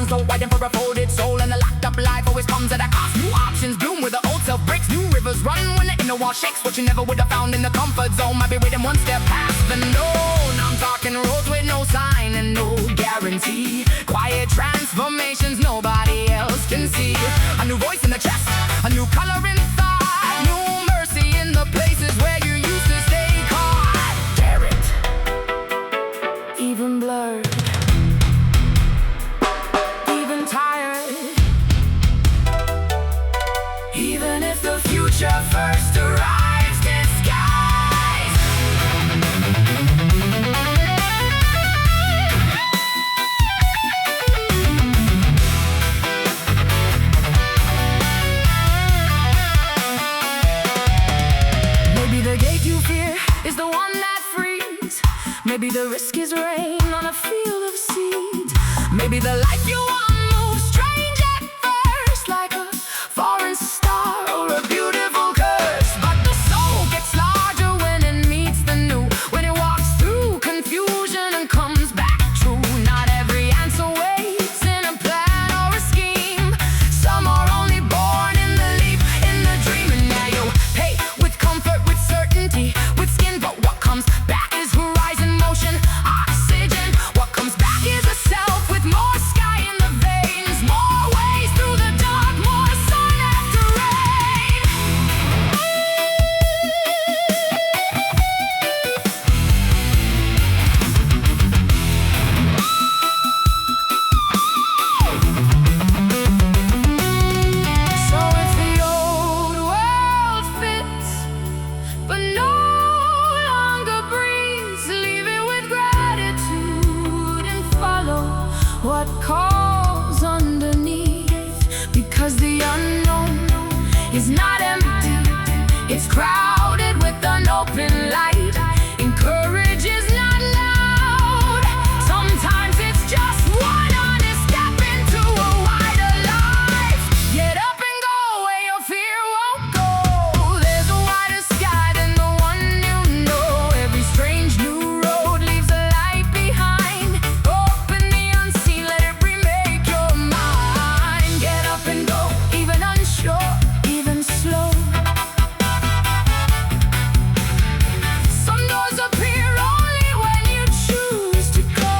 Horizon so wide and for a folded soul, and a locked up life always comes at a cost. New options bloom where the old self breaks. New rivers run when the inner wall shakes. What you never would have found in the comfort zone might be waiting one step past the known. I'm talking roads with no sign and no guarantee. Quiet transformations nobody else can see. A new voice in the chest, a new color in thought, new mercy in the places where you used to stay caught. Dare it, even blurred, even tired. Even if the future first arrives disguised. Maybe the gate you fear is the one that frees. Maybe the risk is rain on a field of seeds. Maybe the life you want moves strange at first, like a foreign star or a beautiful curse. But the soul gets larger when it meets the new, when it walks through confusion and comes back true. Not every answer waits in a plan or a scheme. Some are only born in the leap, in the dream. And now you pay with comfort, with certainty, with skin. But what comes back is horizon motion, oxygen. What comes back is a self with more sky in the veins, more ways through the dark, more sun after rain. So if the old world fits but no longer breathes, leave it with gratitude and follow what calls underneath. Because the unknown is not empty, it's crowded with an open light. And courage is not loud, sometimes it's just one honest step into a wider life. Get up and go where your fear won't go. There's a wider sky than the one you know. Every strange new road leaves a light behind. Open the unseen, let it remake your mind. Get up and go, even unsure, even slow. Some doors appear only when you choose to go.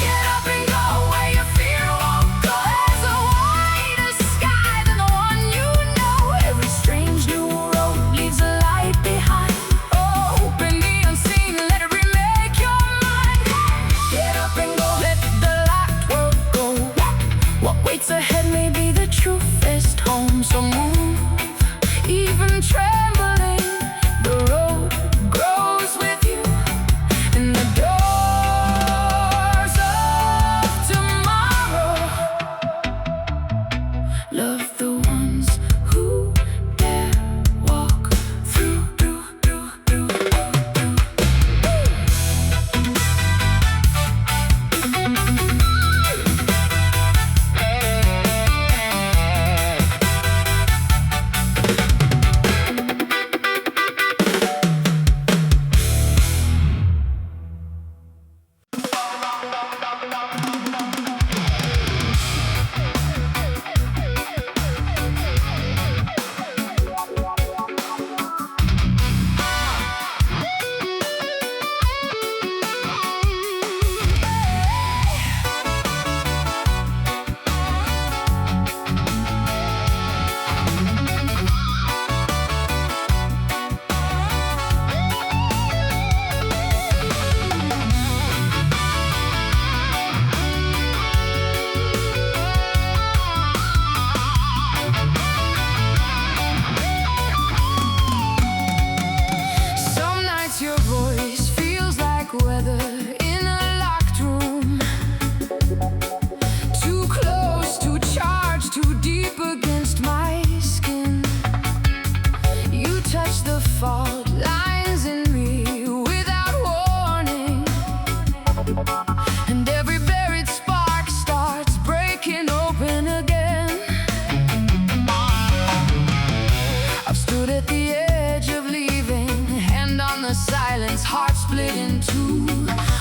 Get up and go where your fear won't go. There's a wider sky than the one you know. Every strange new road leaves a light behind. Open the unseen, let it remake your mind. Get up and go, let the locked world go. What waits ahead may be the truest home. So move, even trembling, the road grows with you. And the doors of tomorrow love the ones who dare walk through.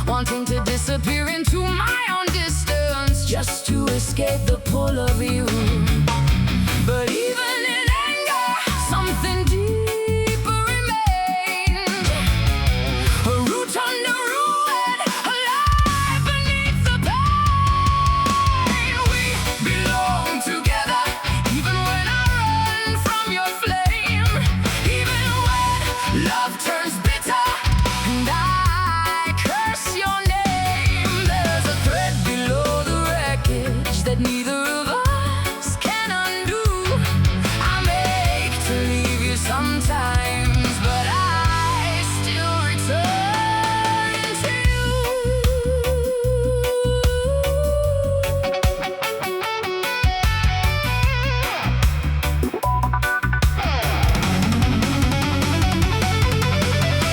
wanting to disappear into my own distance, just to escape the pull of you. But even in anger, something deeper remained. A root under ruin, alive beneath the pain. We belong together, even when I run from your flame. Even when love turns bitter and I curse your name. There's a thread below the wreckage that neither of us can undo. I make to leave you sometimes, but I still return to you.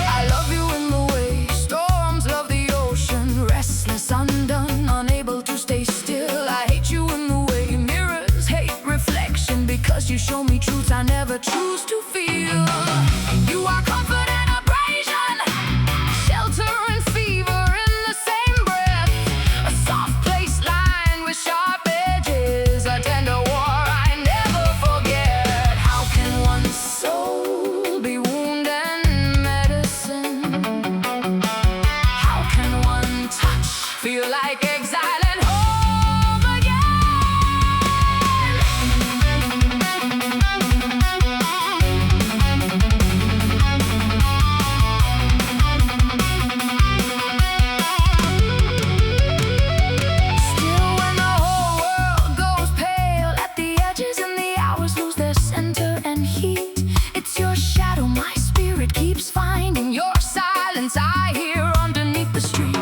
I love you in the way storms love the ocean, restless, undone, unable to stay still. I hate you in the way mirrors hate reflection, because you show me truths I never choose to feel. You are comfort and abrasion, shelter and fever in the same breath. A soft place lined with sharp edges, a tender war I never forget. How can one's soul be wound and medicine? How can one touch feel like exile and home Still, when the whole world goes pale at the edges and the hours lose their center and heat, it's your shadow my spirit keeps finding. Your silence I hear underneath the street.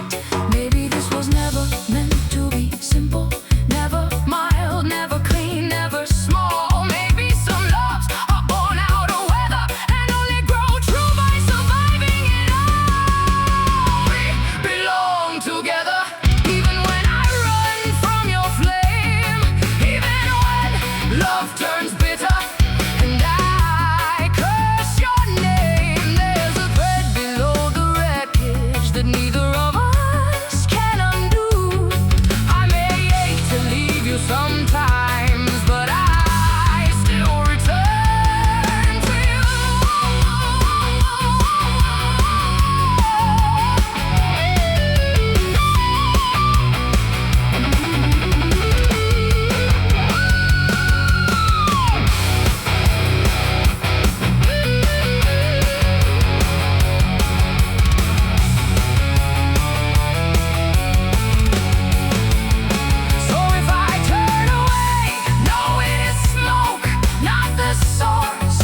Maybe this was never meant to be simple, never mild, never clean, never small. Maybe some loves are born out of weather and only grow true by surviving it all. We belong together, even when I run from your flame. Even when love turns bitter and I curse your name. There's a thread below the wreckage that neither of us can undo. I may hate to leave you sometimes, but I still return to you. So if I turn away, know it is smoke, not the source.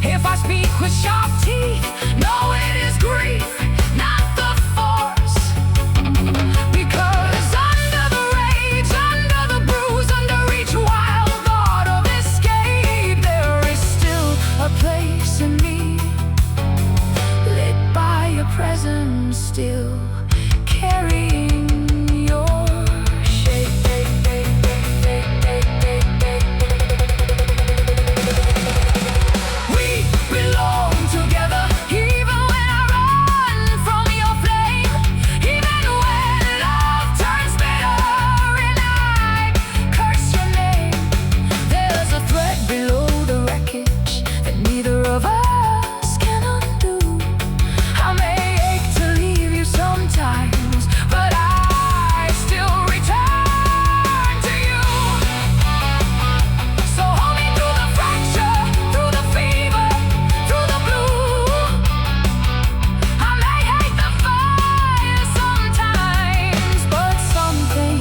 If I speak with sharp teeth, know it is grief, not the force. Because under the rage, under the bruise, under each wild thought of escape, there is still a place in me, lit by your presence, still carrying your shape. We belong together, even when I run from your flame. Even when love turns bitter and I curse your name. There's a thread below the wreckage that neither of us can undo. I may ache to leave you sometimes, but I still return to you. So hold me through the fracture, through the fever, through the blue. I may hate the fire sometimes, but something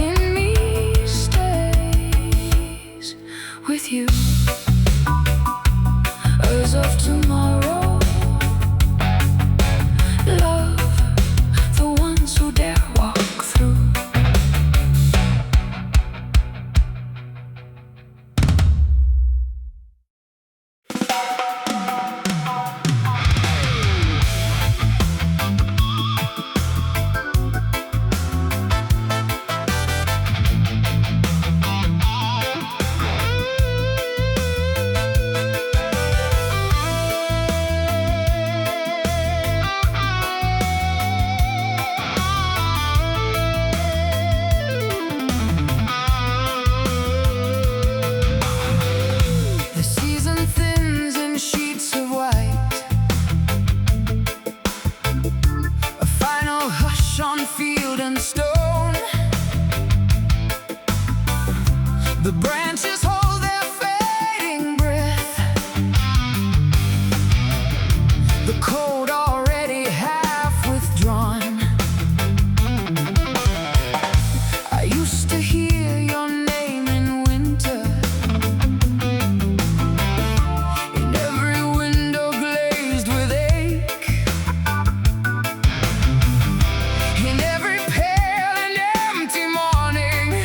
in me stays with you. As of tomorrow, love the ones who dare walk through. The branches hold their fading breath. The cold already half withdrawn. I used to hear your name in winter, in every window glazed with ache, in every pale and empty morning.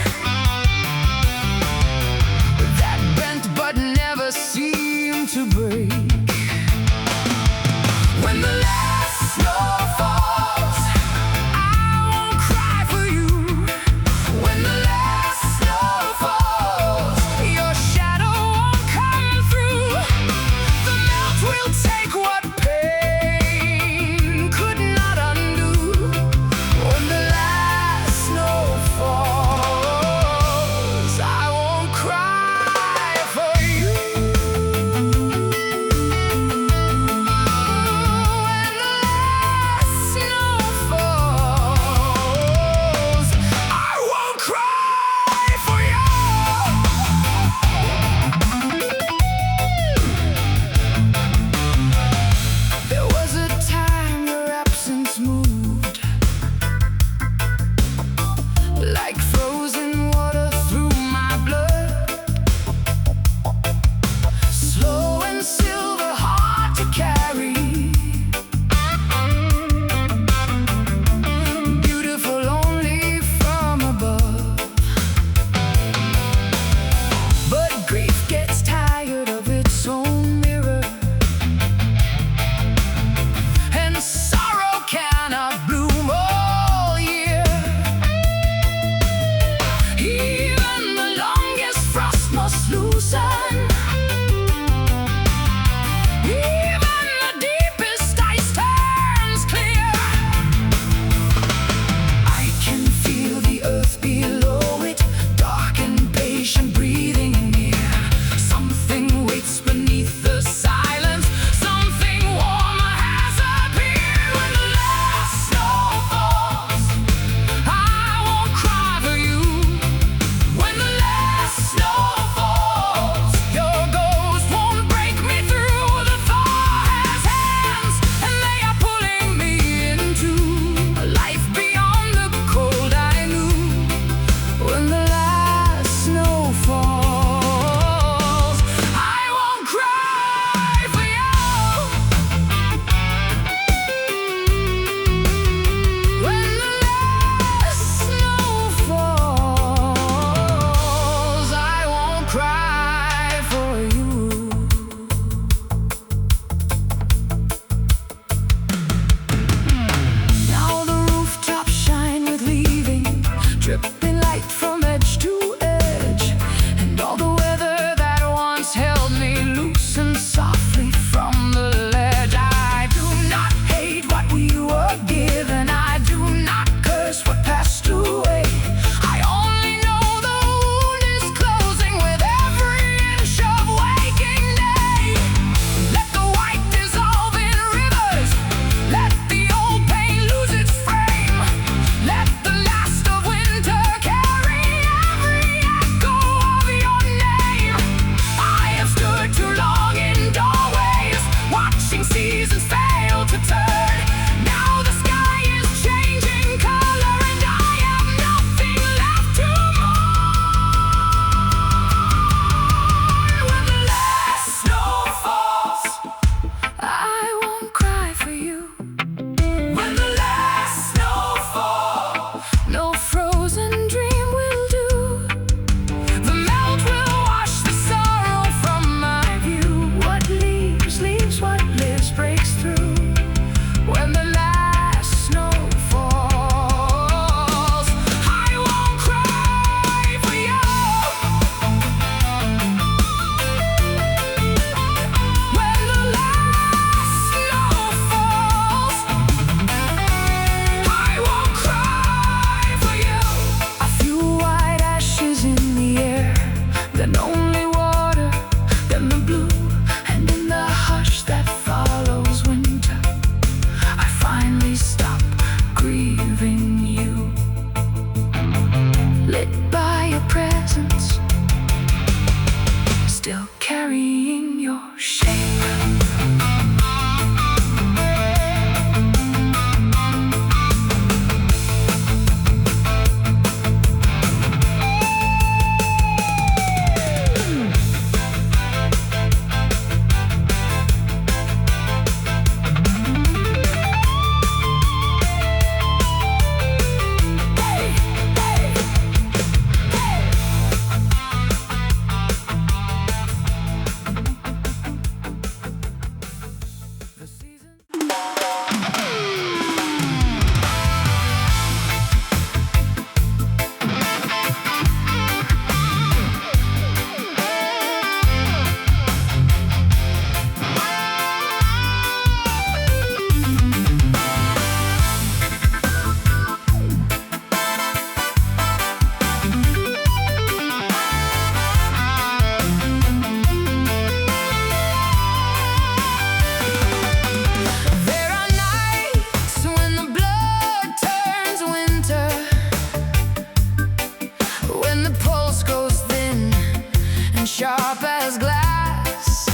sharp as glass,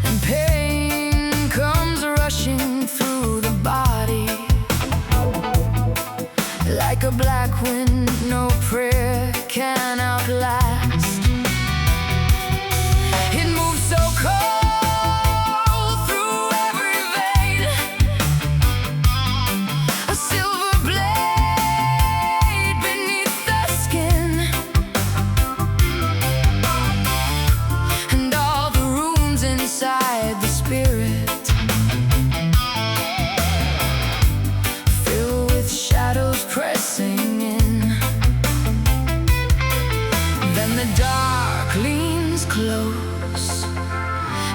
and pain comes rushing through the body like a black wind no prayer can outlast. It moves so cold through every vein, a silver blade beneath the skin, and all the rooms inside the spirit fill with shadows pressing in. Then the dark leans close,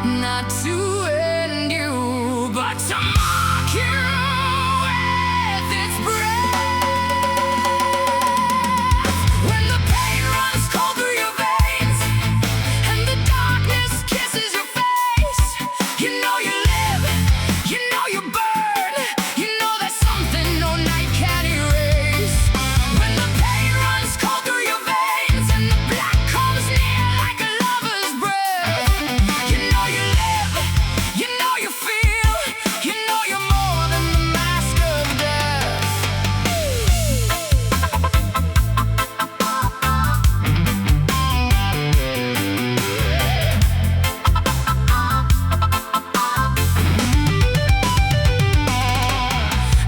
not to end you, but to mock you with its breath. When the pain runs cold through your veins and the darkness kisses your face, you know you live, you know you burn, you know there's something no night can erase. When the pain runs cold through your veins and the black comes near like a lover's breath, you know you live, you know you feel, you know you're more than the mask of death.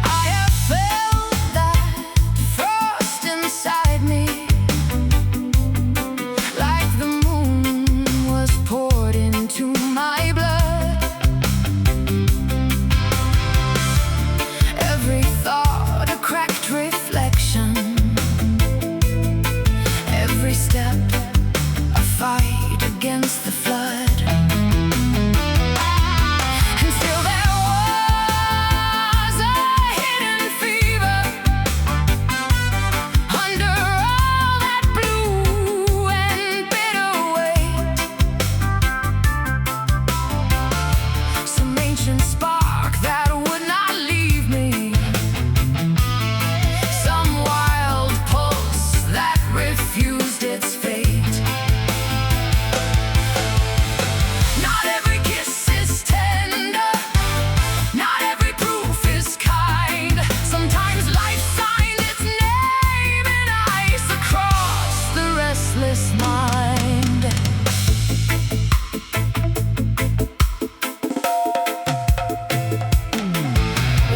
I have felt that frost inside me, like the moon was poured into my blood. Every thought a cracked reflection, every step a fight against the flood. And still there was a hidden fever under all that blue and bitter weight, some ancient spark that would not leave me, some wild pulse that refused its fate. Not every kiss is tender, not every proof is kind. Sometimes life signed its name in ice across the restless mind.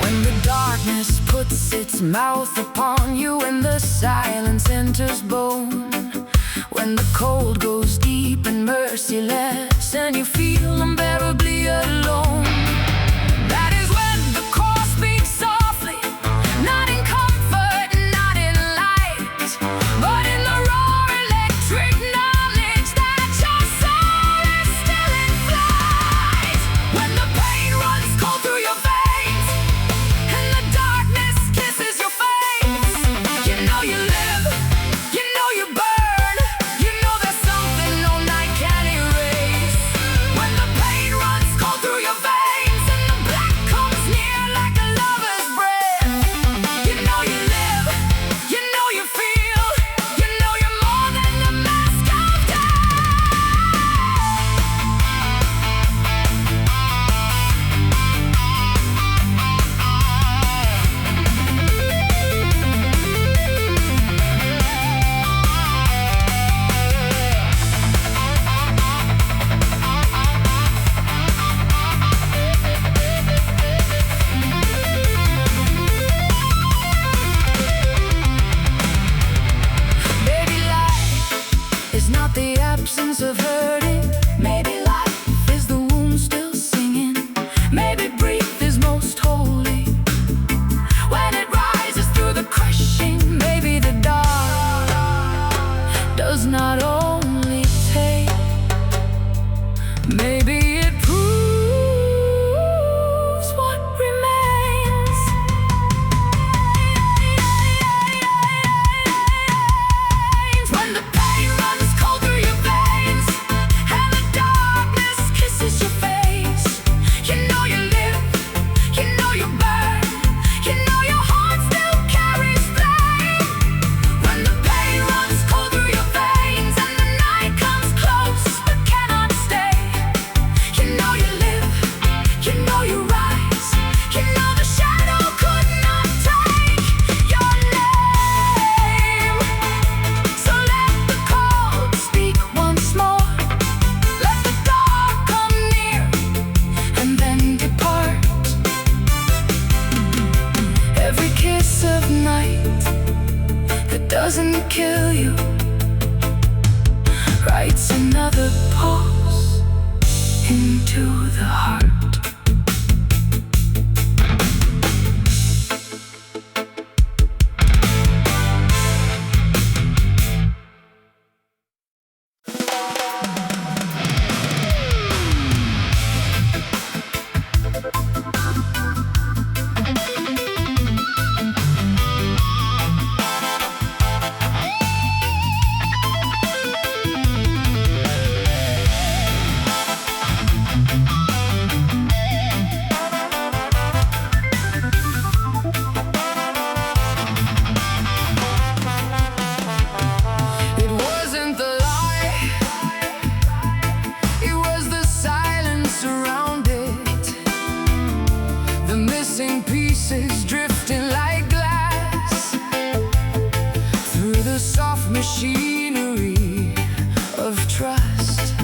When the darkness puts its mouth upon you and the silence enters bone, when the cold goes deep and merciless and you feel unbearably alone, that is when the core speaks softly, not in comfort, not in light, but in the raw electric knowledge that your soul is still in flight. When the pain runs cold through your veins and the darkness kisses your face, you know you live, you know you burn, you know there's something no night can erase. When the pain kill you, writes another pulse into the heart. Pieces drifting like glass through the soft machinery of trust.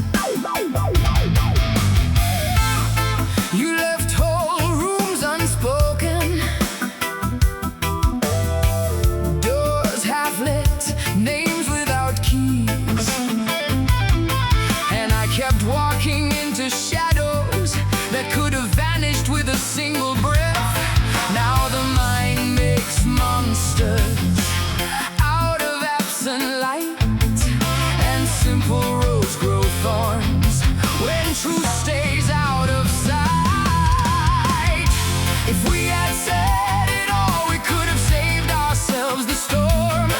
You left whole rooms unspoken, doors half lit, names without keys, and I kept walking into shadows that could have vanished with a single breath. Now the mind makes monsters out of absent light, and simple roads grow thorns when truth stays out of sight. If we had said it all, we could have saved ourselves the storm.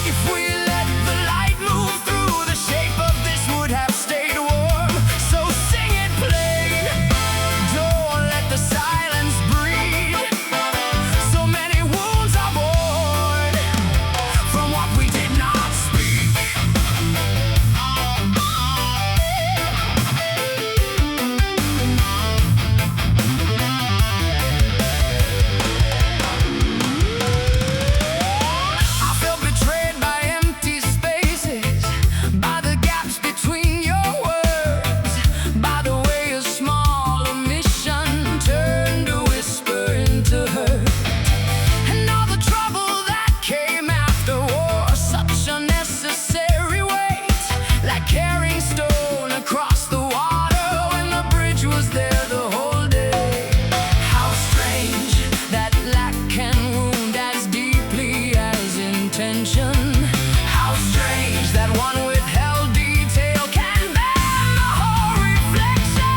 If we let the light move through, the shape of this would have stayed warm. So sing it plain, don't let the silence breathe. So many wounds are born from what we did not speak. I felt betrayed by empty spaces, by the gaps between your words, by the way a small omission turned a whisper into hurt, and all the trouble that came after war. Such unnecessary weight, like carrying stone across the water when the bridge was there the whole day. How strange that lack can wound as deeply as intention. How strange that one withheld detail can bend the whole reflection.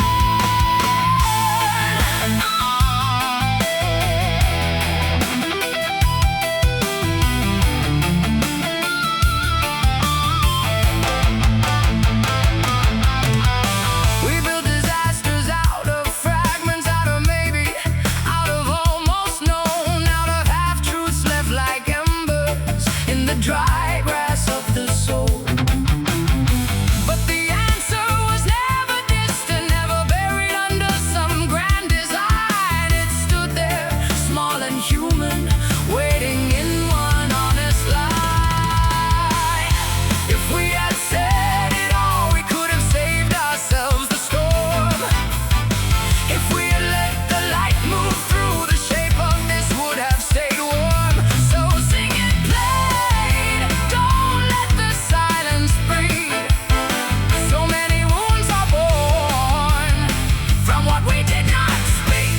We build disasters out of fragments, out of maybe, out of almost known, out of half-truths left like embers in the dry grass of the soul. But the answer was never distant, never buried under some grand design. It stood there, small and human, waiting in one honest lie. If we had said it all, we could have saved ourselves the storm. If we had let the light move through, the shape of this would have stayed warm. So sing it plain, don't let the silence breathe. So many wounds are born from what we did not speak.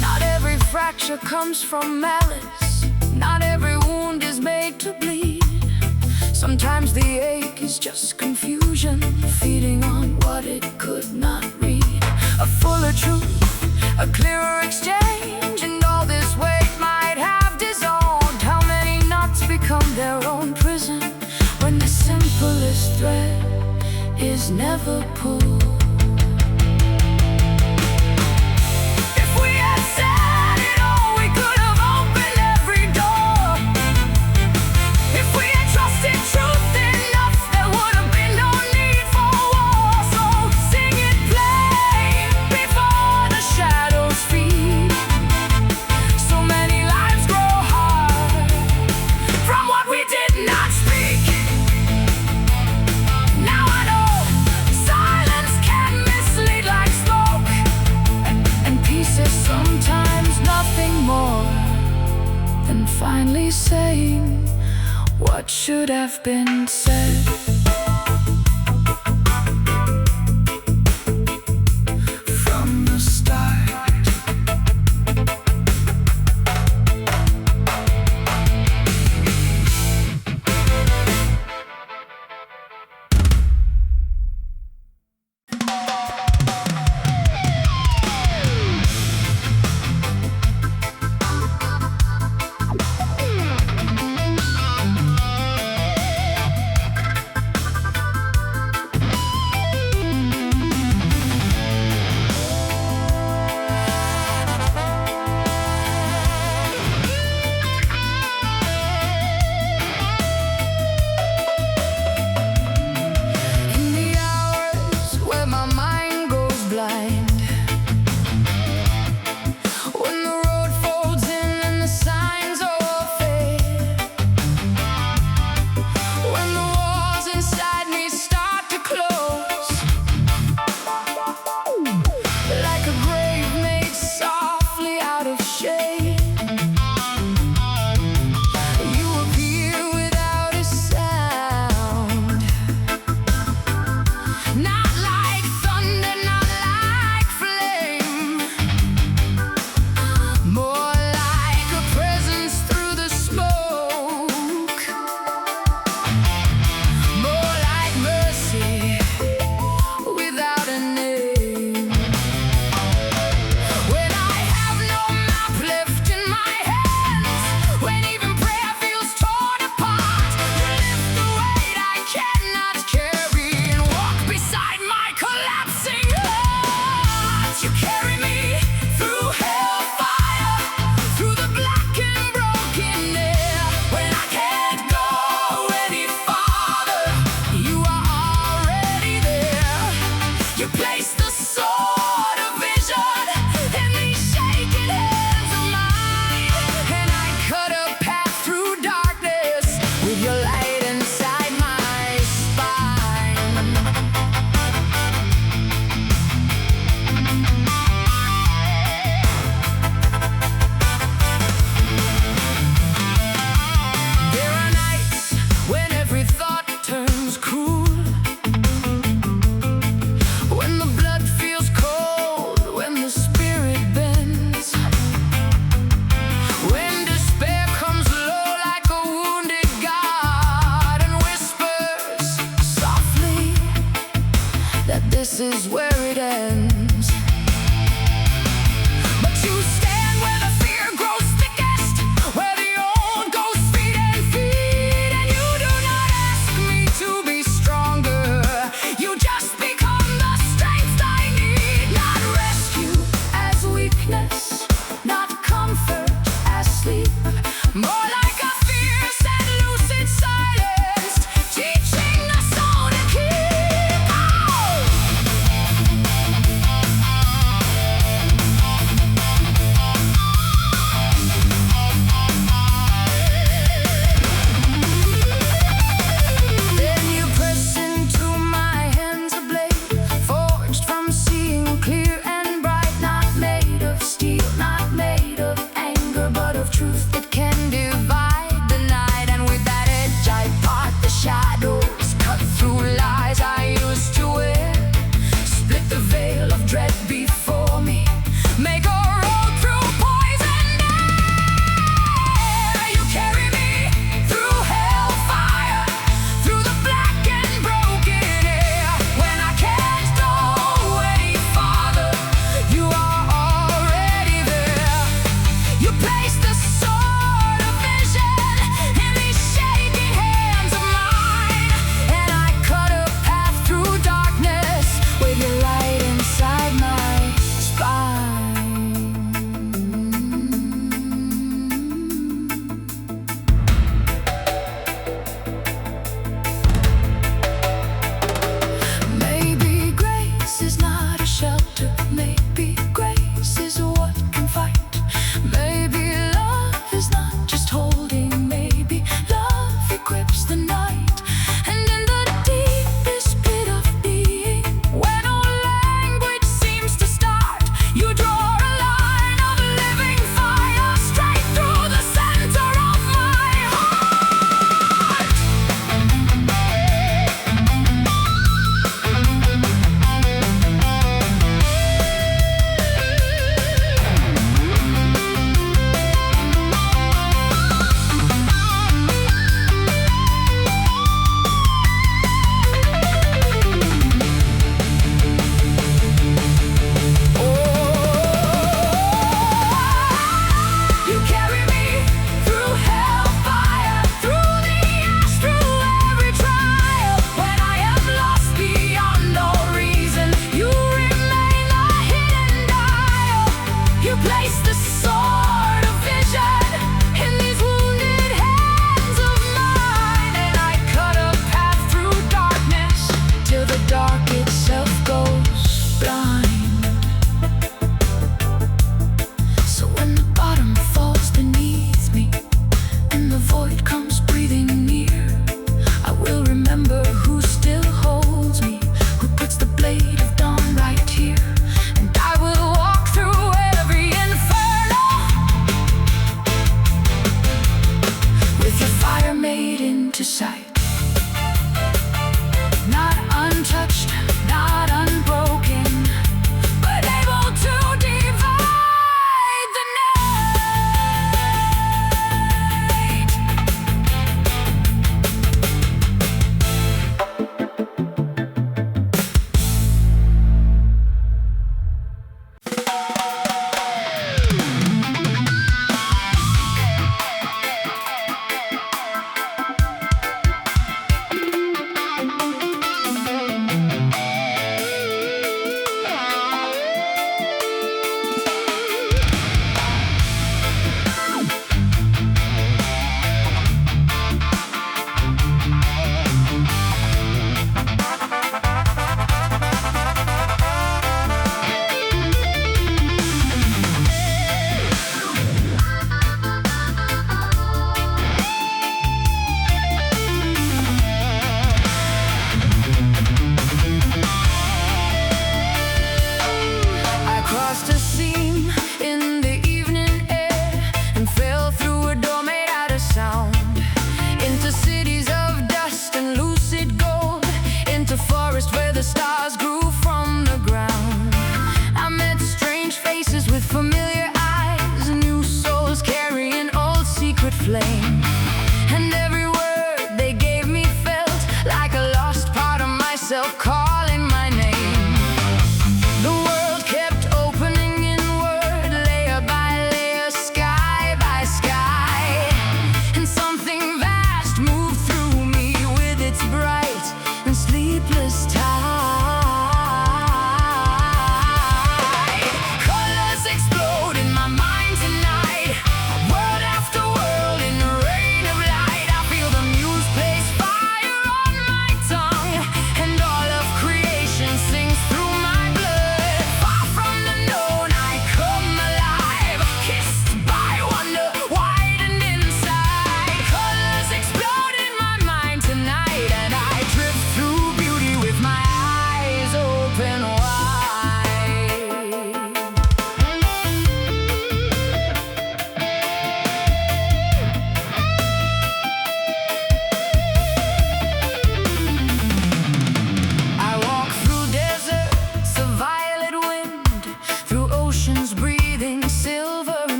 Not every fracture comes from malice, not every wound is made to bleed. Sometimes the ache is just confusion, feeding on what it could not read. A fuller truth, a clearer exchange, and all this weight might have dissolved. How many knots become their own prison when the simplest thread is never pulled? and finally saying what should have been said. From the start,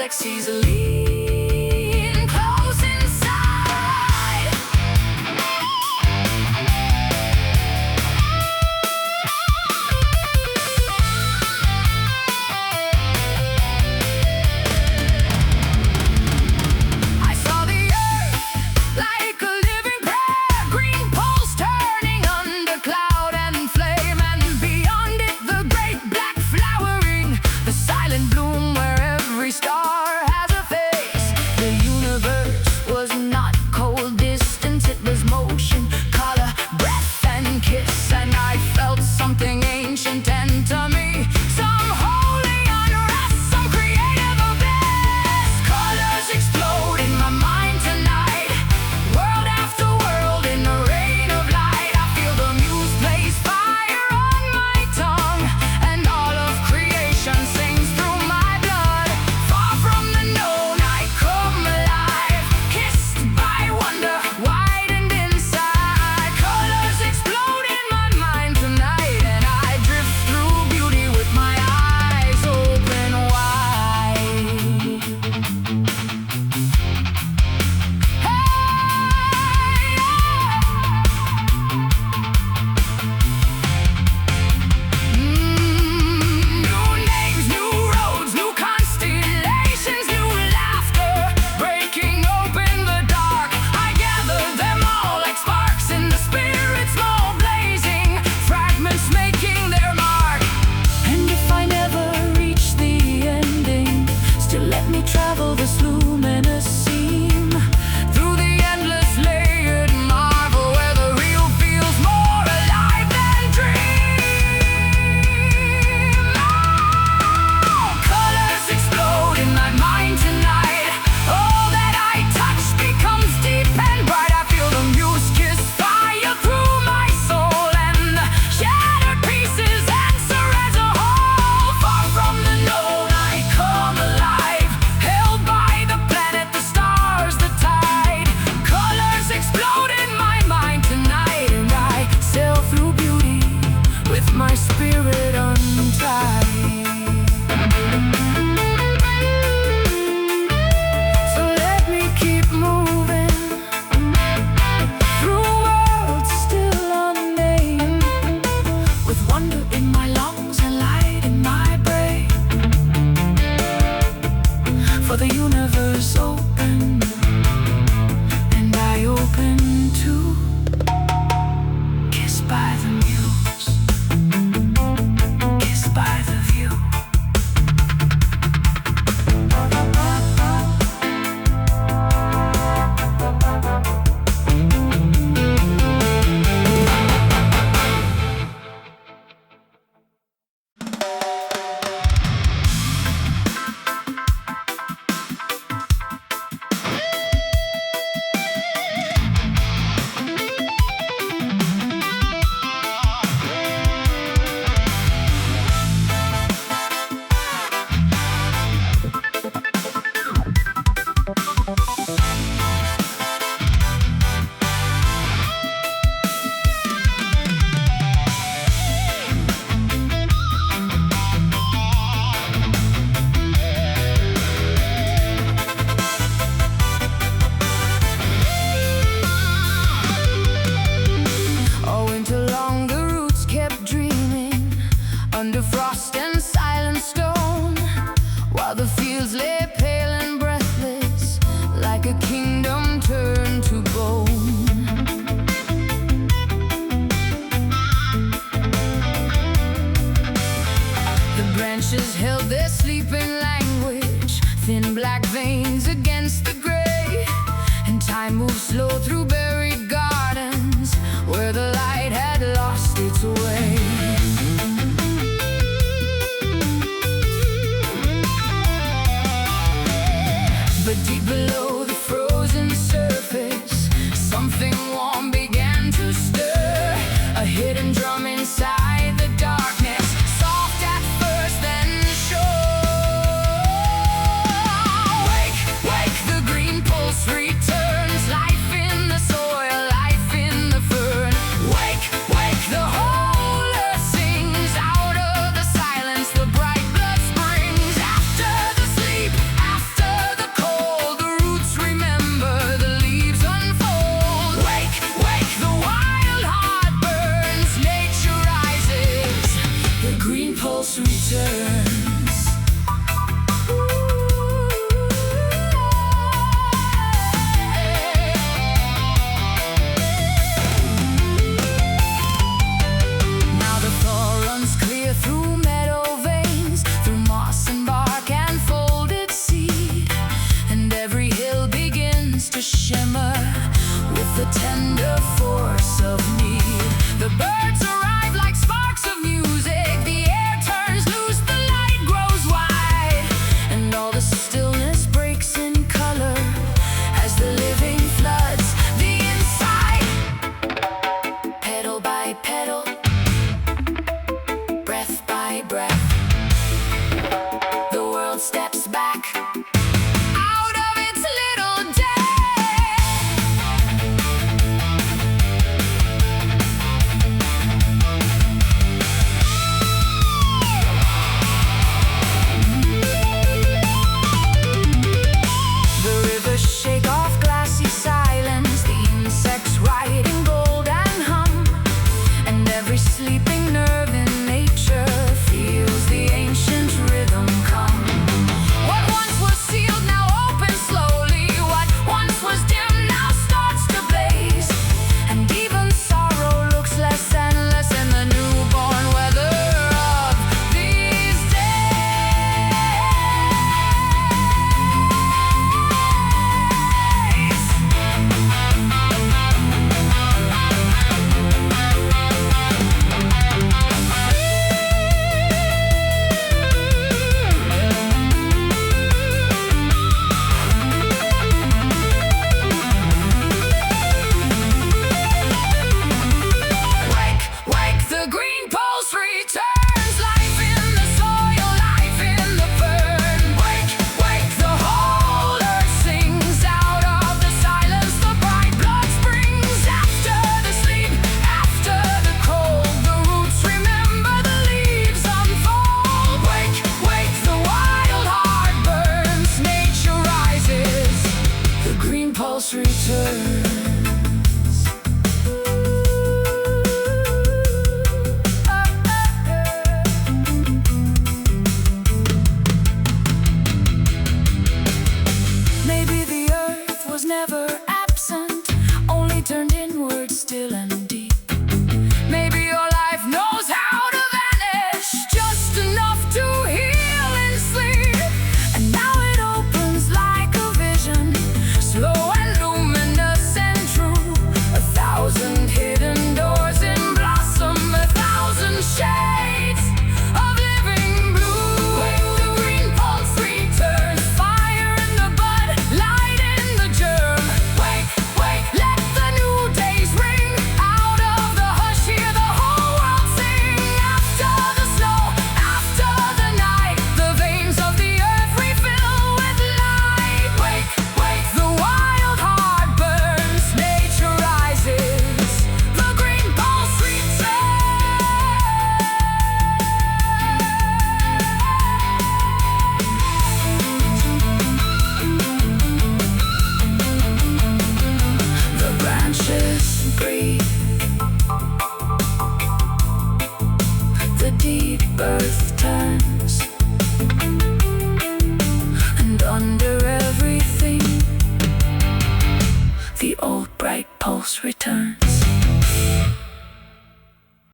galaxies lean close inside. I saw the earth like a living prayer, green pulse turning under cloud and flame, and beyond it the great black flowering, the silent bloom where every star has a face. The universe was not cold distance, it was motion, color, breath and kiss, and I felt something ancient enter me, some holy unrest, some creative abyss. Colors explode in my mind tonight, world after world in a rain of light. I feel the Muse blaze fire on my tongue, and all of creation sings through my blood. Far from the known I come alive, kissed by wonder, widened inside. Colors explode in my mind tonight, and I drift through beauty with my eyes open wide. New names, new roads, new constellations, new laughter, breaking open the dark. I gather them all like sparks in the spirit, small blazing fragments making their mark. And if I never reach the ending, still let me travel this luminous seam, through the endless layered marvel where the real feels more alive than dream. Colors explode in my mind tonight, all that I touch becomes deep and bright. I feel the Muse kiss fire through my soul, and the shattered pieces answer as a whole. Far from the known I come alive, held by the planet, the stars, the tide. Colors explode in my mind tonight, and I sail through beauty with my spirit untied. So let me keep moving through worlds still unnamed, with wonder in my lungs and light in my brain. For the universe open, and I open too, kissed by the Muse, kissed by the view. All winter long the roots kept dreaming under frost and silent stone, while the fields lay pale and breathless, like a kingdom turned to bone. The branches held their sleeping language, thin black veins against the gray, and time moved slow through buried gardens where the light had lost its way. But deep below the frozen surface, something warm began to stir, a hidden drum inside the darkness, soft at first then sure. Wake, wake, the green pulse returns, life in the soil, life in the fern. Wake, wake, the whole future.